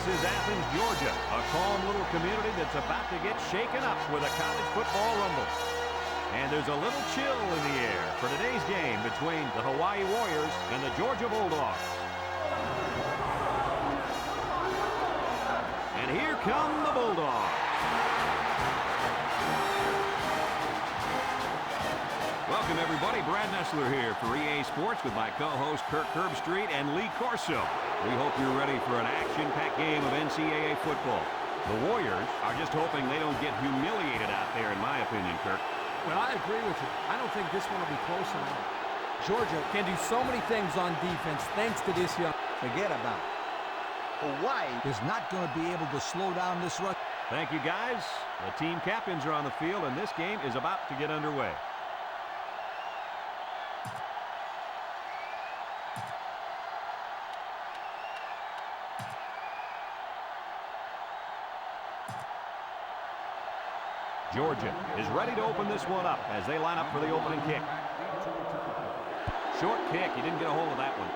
is Athens, Georgia, a calm little community that's about to get shaken up with a college football rumble. And there's a little chill in the air for today's game between the Hawaii Warriors and the Georgia Bulldogs. And here come the Bulldogs. Welcome, everybody. Brad Nessler here for EA Sports with my co-host Kirk Herbstreit and Lee Corso. We hope you're ready for an action-packed game of NCAA football. The Warriors are just hoping they don't get humiliated out there, in my opinion, Kirk. Well, I agree with you. I don't think this one will be close enough. Georgia can do so many things on defense thanks to this young. Forget about it. Hawaii is not going to be able to slow down this rush. Thank you, guys. The team captains are on the field, and this game is about to get underway. Georgia is ready to open this one up as they line up for the opening kick. Short kick. He didn't get a hold of that one.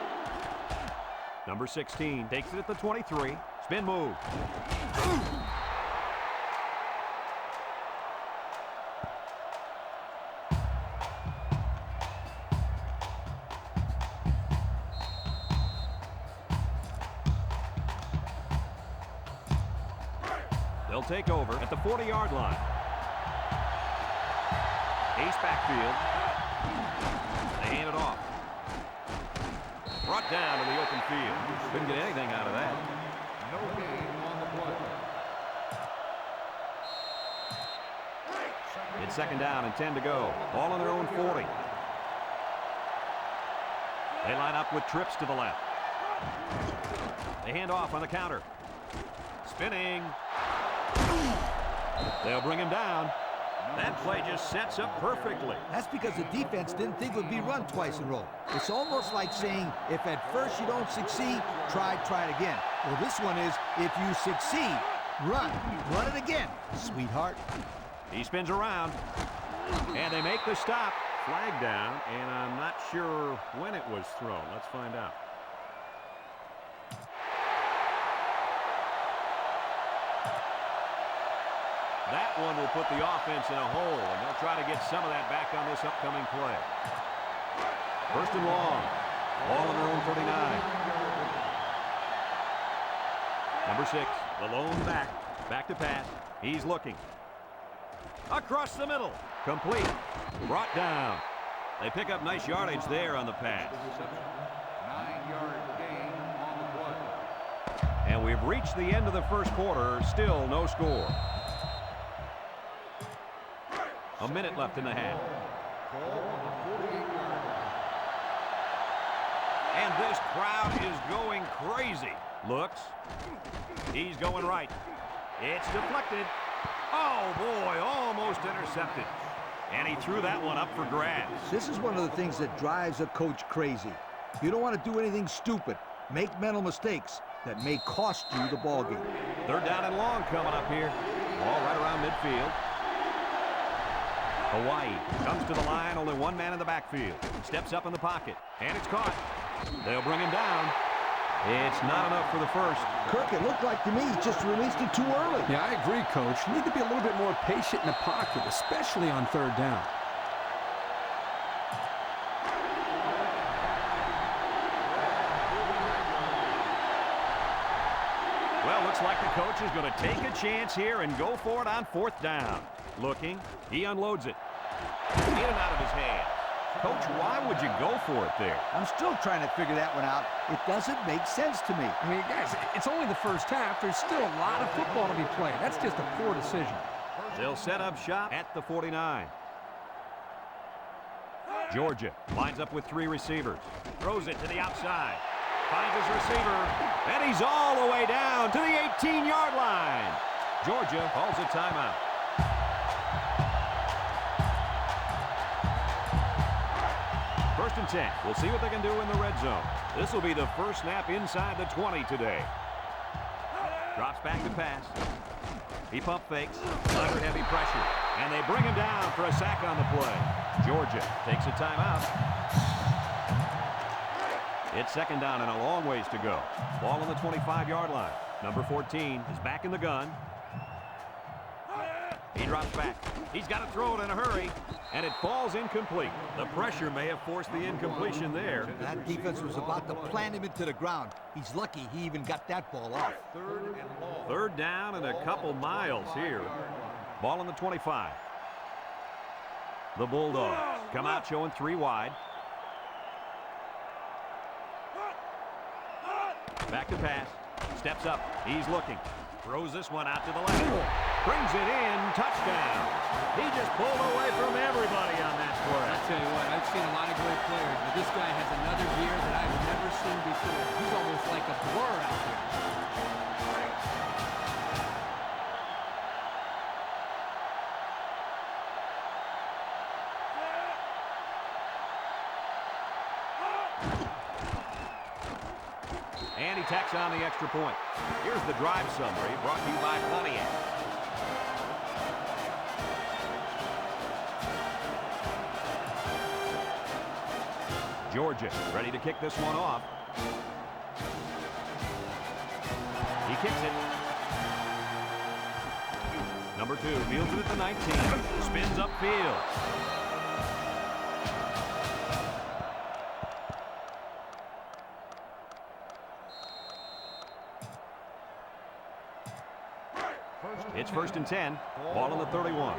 Number 16 takes it at the 23. Spin move. They'll take over at the 40-yard line. Ace backfield. They hand it off. Brought down to the open field. Couldn't get anything out of that. No gain on the play. It's second down and 10 to go. Ball on their own 40. They line up with trips to the left. They hand off on the counter. Spinning. They'll bring him down. That play just sets up perfectly. That's because the defense didn't think it would be run twice in a row. It's almost like saying, if at first you don't succeed, try it again. Well, this one is, if you succeed, run it again, sweetheart. He spins around, and they make the stop. Flag down, and I'm not sure when it was thrown. Let's find out. That one will put the offense in a hole, and they'll try to get some of that back on this upcoming play. First and long. Ball on their own 39. Number 6, the lone back. Back to pass. He's looking. Across the middle. Complete. Brought down. They pick up nice yardage there on the pass. 9-yard gain on the play. And we've reached the end of the first quarter. Still no score. A minute left in the half. And this crowd is going crazy. Looks. He's going right. It's deflected. Oh, boy, almost intercepted. And he threw that one up for grabs. This is one of the things that drives a coach crazy. You don't want to do anything stupid. Make mental mistakes that may cost you the ball game. Third down and long coming up here. Ball right around midfield. Hawaii comes to the line, only one man in the backfield. Steps up in the pocket, and it's caught. They'll bring him down. It's not enough for the first. Kirk, it looked like to me he just released it too early. Yeah, I agree, Coach. You need to be a little bit more patient in the pocket, especially on third down. Well, looks like the coach is going to take a chance here and go for it on fourth down. Looking, he unloads it. In and out of his hands. Coach, why would you go for it there? I'm still trying to figure that one out. It doesn't make sense to me. I mean, guys, it's only the first half. There's still a lot of football to be played. That's just a poor decision. They'll set up shop at the 49. Georgia lines up with 3 receivers. Throws it to the outside. Finds his receiver. And he's all the way down to the 18-yard line. Georgia calls a timeout. First and 10. We'll see what they can do in the red zone. This will be the first snap inside the 20 today. Drops back to pass. He pump fakes under heavy pressure. And they bring him down for a sack on the play. Georgia takes a timeout. It's second down and a long ways to go. Ball on the 25-yard line. Number 14 is back in the gun. He drops back. He's got to throw it in a hurry, and it falls incomplete. The pressure may have forced the incompletion there. That defense was about to plant him into the ground. He's lucky he even got that ball off. Third down and a couple miles here. Ball on the 25. The Bulldogs come out showing 3 wide. Back to pass. Steps up. He's looking. Throws this one out to the left. Brings it in. Touchdown. He just pulled away from everybody on that play. I tell you what, I've seen a lot of great players, but this guy has another gear that I've never seen before. He's almost like a blur out there. And he tacks on the extra point. Here's the drive summary brought to you by Pontiac. Georgia ready to kick this one off. He kicks it. Number 2 fields it at the 19. Spins upfield. It's first and 10. Ball on the 31.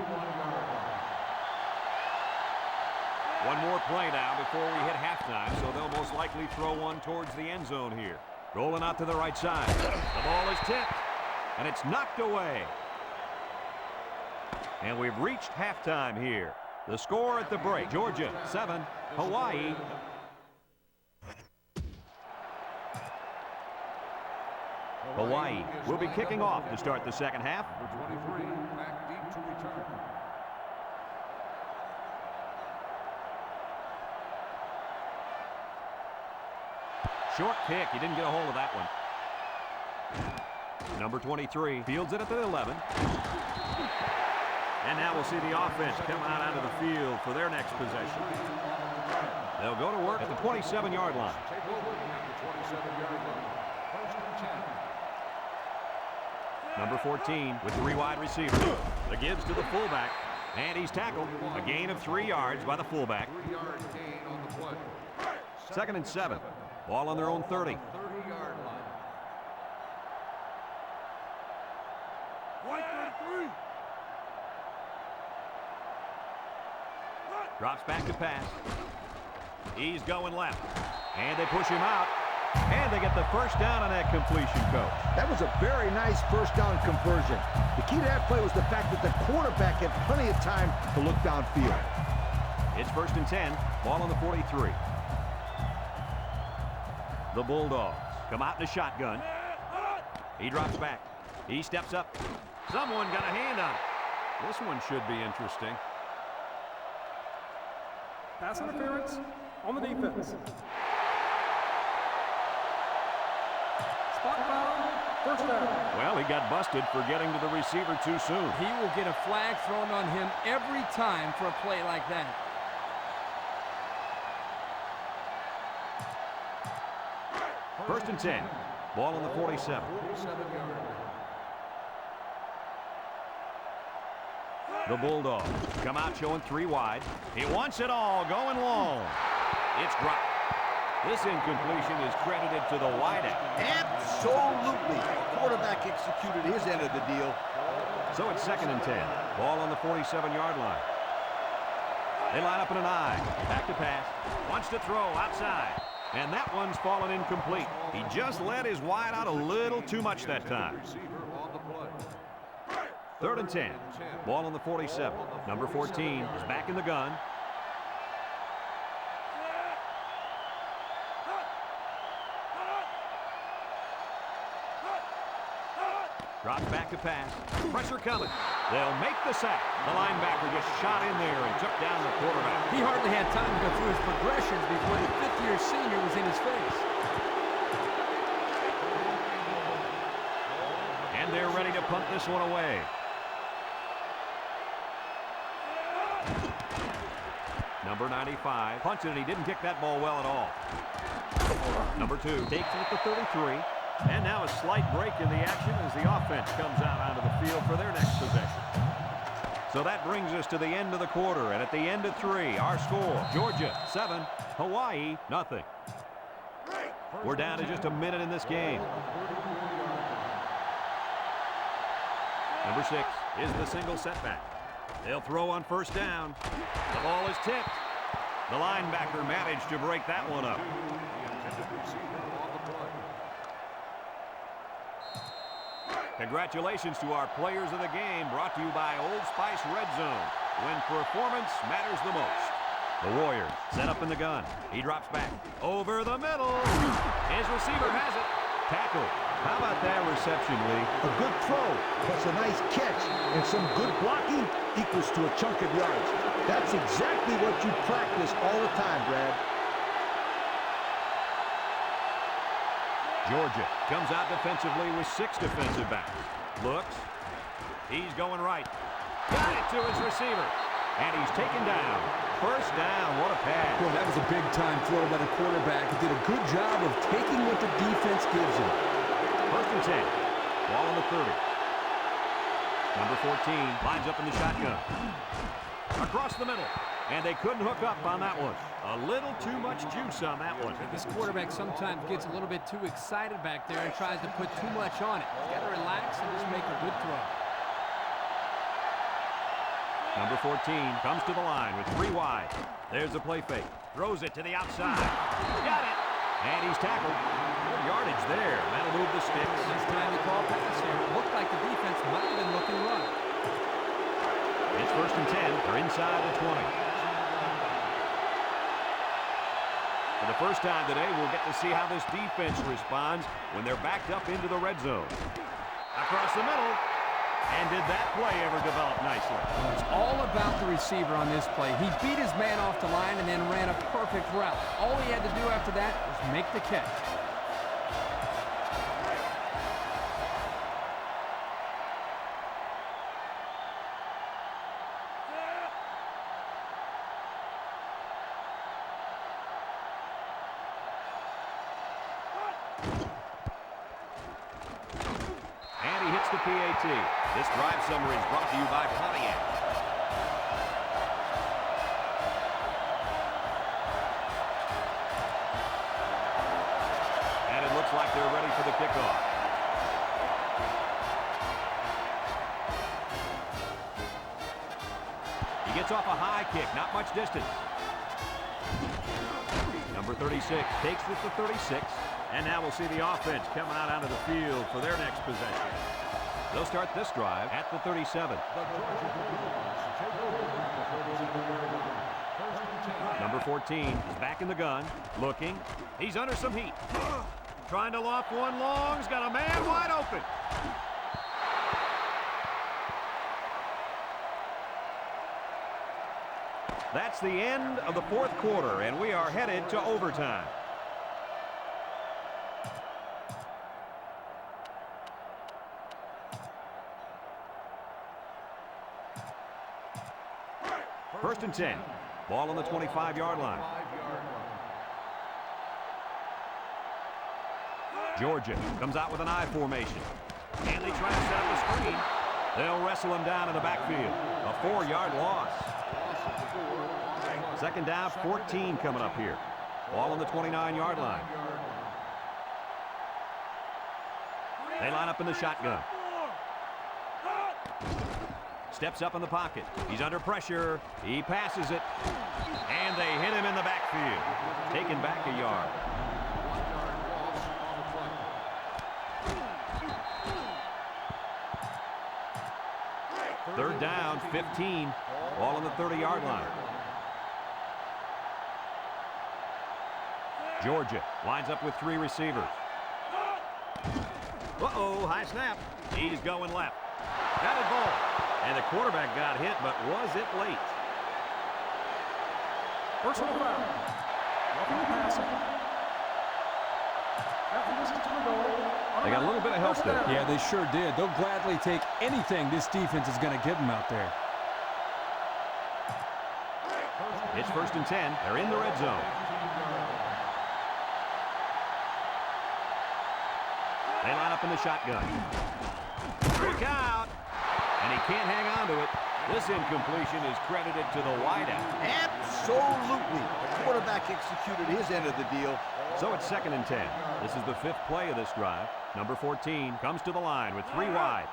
One more play now before we hit halftime, so they'll most likely throw one towards the end zone here. Rolling out to the right side. The ball is tipped, and it's knocked away. And we've reached halftime here. The score at the break, Georgia 7, Hawaii. Hawaii will be kicking off to start the second half. Number 23, back deep to return. Short kick. He didn't get a hold of that one. Number 23 fields it at the 11. And now we'll see the offense come out onto the field for their next possession. They'll go to work at the 27-yard line. Take over at the 27-yard line. First and 10. Number 14 with 3 wide receivers. The gives to the fullback. And he's tackled. A gain of 3 yards by the fullback. 3-yard gain on the play. Second and 7. Ball on their own 30. 30-yard line. Drops back to pass. He's going left. And they push him out. And they get the first down on that completion, Coach. That was a very nice first down conversion. The key to that play was the fact that the quarterback had plenty of time to look downfield. It's first and 10. Ball on the 43. The Bulldogs come out in a shotgun. He drops back. He steps up. Someone got a hand on it. This one should be interesting. Pass interference on the defense. Spot foul, first down. Well, he got busted for getting to the receiver too soon. He will get a flag thrown on him every time for a play like that. First and 10. Ball on the 47. 47-yard. The Bulldogs come out showing 3 wide. He wants it all, going long. It's dropped. This incompletion is credited to the wideout. Absolutely. The quarterback executed his end of the deal. So it's second and 10. Ball on the 47-yard line. They line up in an I. Back to pass. Wants to throw outside. And that one's fallen incomplete. He just let his wide out a little too much that time. Receiver on the play. Third and 10. Ball on the 47. Number 14 is back in the gun. Drops back to pass. Pressure coming. They'll make the sack. The linebacker just shot in there and took down the quarterback. He hardly had time to go through his progressions before the fifth-year senior was in his face. And they're ready to punt this one away. Number 95 punts it, and he didn't kick that ball well at all. Number 2 takes it at the 33. And now a slight break in the action as the offense comes out onto the field for their next possession. So that brings us to the end of the quarter, and at the end of 3, our score, Georgia 7, Hawaii nothing. We're down to just a minute in this game. Number 6 is the single setback. They'll throw on first down. The ball is tipped. The linebacker managed to break that one up. Congratulations to our players of the game, brought to you by Old Spice Red Zone, when performance matters the most. The Warriors set up in the gun. He drops back. Over the middle. His receiver has it. Tackle. How about that reception, Lee? A good throw, plus a nice catch, and some good blocking equals to a chunk of yards. That's exactly what you practice all the time, Brad. Georgia comes out defensively with 6 defensive backs. Looks. He's going right. Got it to his receiver. And he's taken down. First down. What a pass. Boy, that was a big-time throw by the quarterback. He did a good job of taking what the defense gives him. First and 10. Ball on the 30. Number 14 lines up in the shotgun. Across the middle. And they couldn't hook up on that one. A little too much juice on that one. This quarterback sometimes gets a little bit too excited back there and tries to put too much on it. He's got to relax and just make a good throw. Number 14 comes to the line with 3 wide. There's a play fake. Throws it to the outside. Got it. And he's tackled. Good yardage there. That'll move the sticks. It's time to call pass here. It looked like the defense might have been looking right. It's first and 10. They're inside the 20. For the first time today, we'll get to see how this defense responds when they're backed up into the red zone. Across the middle. And did that play ever develop nicely? It's all about the receiver on this play. He beat his man off the line and then ran a perfect route. All he had to do after that was make the catch. And he hits the PAT. This drive summary is brought to you by Pontiac. And it looks like they're ready for the kickoff. He gets off a high kick, not much distance. Number 36 takes it to 36. And now we'll see the offense coming out onto the field for their next possession. They'll start this drive at the 37. Number 14 is back in the gun, looking. He's under some heat. Trying to loft one long. He's got a man wide open. That's the end of the fourth quarter, and we are headed to overtime. First and 10. Ball on the 25-yard line. Georgia comes out with an I formation. And they try to set up a screen. They'll wrestle him down in the backfield. A 4-yard loss. Second down, 14 coming up here. Ball on the 29-yard line. They line up in the shotgun. Steps up in the pocket. He's under pressure. He passes it. And they hit him in the backfield. Taken back a yard. Third down, 15. Ball on the 30-yard line. Georgia lines up with 3 receivers. Uh-oh, high snap. He's going left. Got it ball. And the quarterback got hit, but was it late? Personal foul. Roughing the passer. Half the distance to the goal. They got a little bit of help there. Yeah, they sure did. They'll gladly take anything this defense is going to give them out there. It's first and 10. They're in the red zone. They line up in the shotgun. Look out! And he can't hang on to it. This incompletion is credited to the wideout. Absolutely. The quarterback executed his end of the deal. So it's 2nd and 10. This is the 5th play of this drive. Number 14 comes to the line with 3 wide.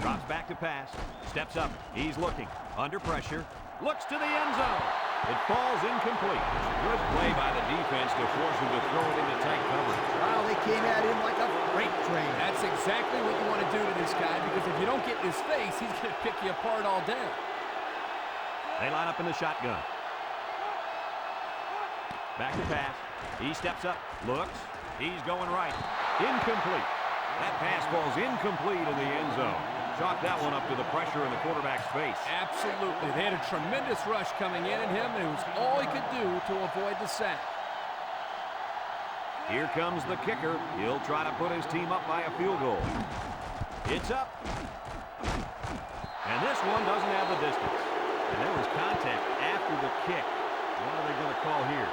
Drops back to pass. Steps up. He's looking. Under pressure. Looks to the end zone. It falls incomplete. Good play by the defense to force him to throw it into tight coverage. Wow, they came at him like a freight train. That's exactly what you want to do to this guy, because if you don't get in his face, he's going to pick you apart all day. They line up in the shotgun. Back to pass. He steps up. Looks. He's going right. Incomplete. That pass falls incomplete in the end zone. Chalk that one up to the pressure in the quarterback's face. Absolutely. They had a tremendous rush coming in at him, and it was all he could do to avoid the sack. Here comes the kicker. He'll try to put his team up by a field goal. It's up. And this one doesn't have the distance. And there was contact after the kick. What are they going to call here?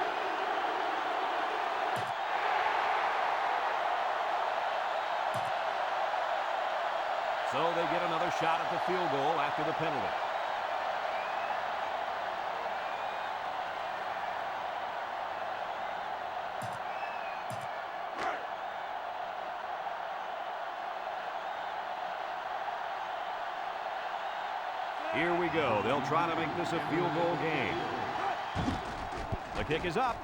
So they get another shot at the field goal after the penalty. Here we go. They'll try to make this a field goal game. The kick is up.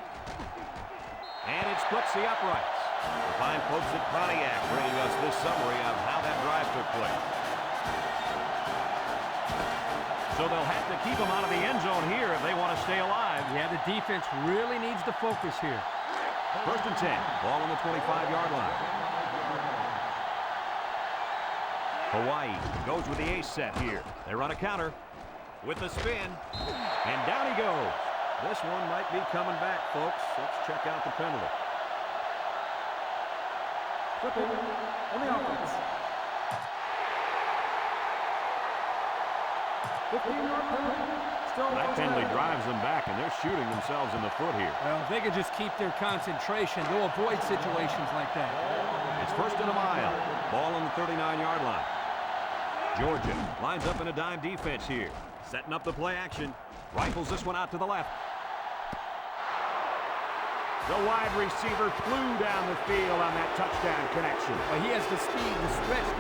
And it splits the uprights. The fine folks at Pontiac bringing us this summary of how that drive took place. So they'll have to keep them out of the end zone here if they want to stay alive. Yeah, the defense really needs to focus here. 1st and 10. Ball on the 25-yard line. Hawaii goes with the ace set here. They run a counter with the spin. And down he goes. This one might be coming back, folks. Let's check out the penalty. Flipping on the offense. 15-yard penalty. Still That penalty drives them back, and they're shooting themselves in the foot here. Well, if they could just keep their concentration, they'll avoid situations like that. It's 1st and a mile. Ball on the 39-yard line. Georgia lines up in a dime defense here. Setting up the play action. Rifles this one out to the left. The wide receiver flew down the field on that touchdown connection. Well, he has the speed to stretch